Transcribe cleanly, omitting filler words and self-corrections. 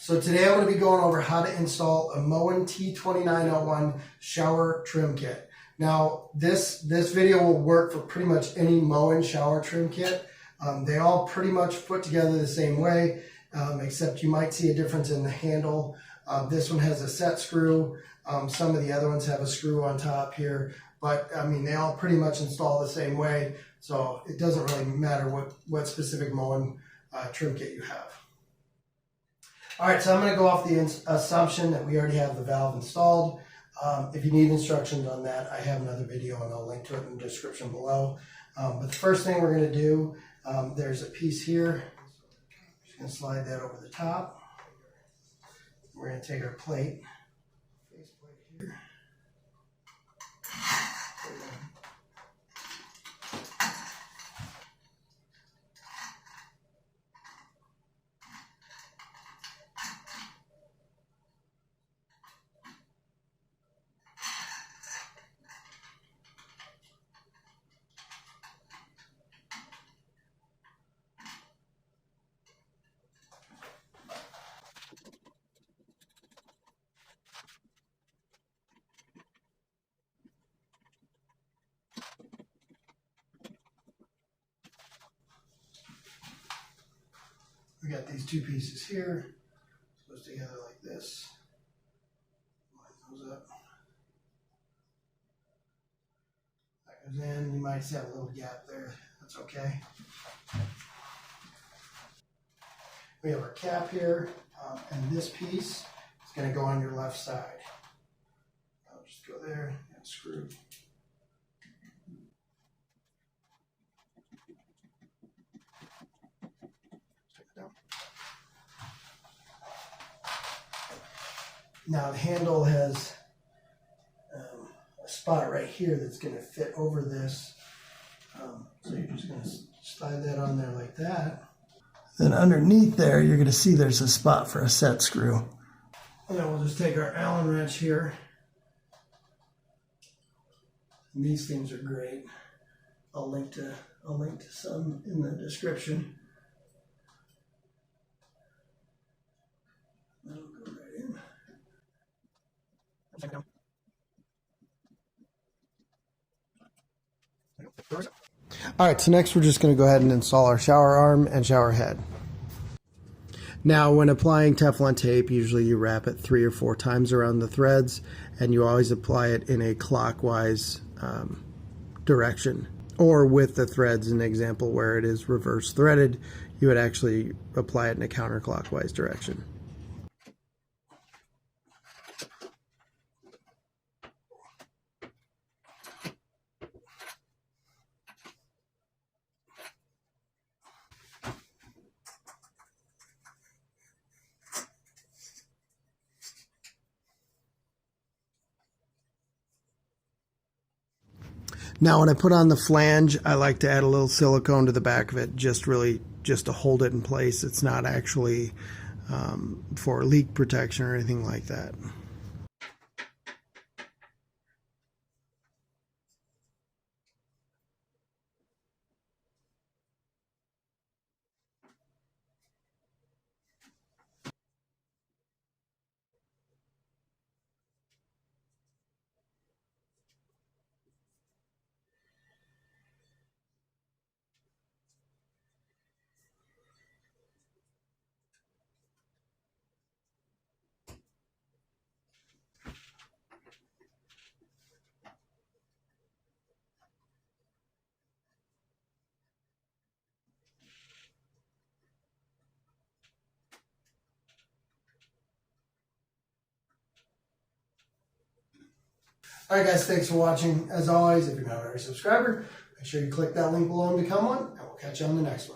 So today I'm going to be going over how to install a MOEN T2901 shower trim kit. Now this video will work for pretty much any MOEN shower trim kit. They all pretty much put together the same way, except you might see a difference in the handle. This one has a set screw. Some of the other ones have a screw on top here, but I mean they all pretty much install the same way, so it doesn't really matter what specific MOEN trim kit you have. All right, so I'm going to go off the assumption that we already have the valve installed. If you need instructions on that, I have another video and I'll link to it in the description below. But the first thing we're going to do, there's a piece here. Just going to slide that over the top. We're going to take our plate, face plate here. We got these two pieces here, goes together like this. Line those up. That goes in. You might see a little gap there. That's okay. We have our cap here, and this piece is going to go on your left side. I'll just go there and screw. Now the handle has a spot right here that's going to fit over this. So you're just going to slide that on there like that. Then underneath there, you're going to see there's a spot for a set screw. And then we'll just take our Allen wrench here. And these things are great. I'll link to some in the description. That'll go right in. All right, so next we're just going to go ahead and install our shower arm and shower head. Now, when applying Teflon tape, usually you wrap it 3 or 4 times around the threads, and you always apply it in a clockwise direction. Or with the threads, an example where it is reverse threaded, you would actually apply it in a counterclockwise direction. Now when I put on the flange, I like to add a little silicone to the back of it, just to hold it in place. It's not actually for leak protection or anything like that. Alright guys, thanks for watching. As always, if you're not already a subscriber, make sure you click that link below and become one, and we'll catch you on the next one.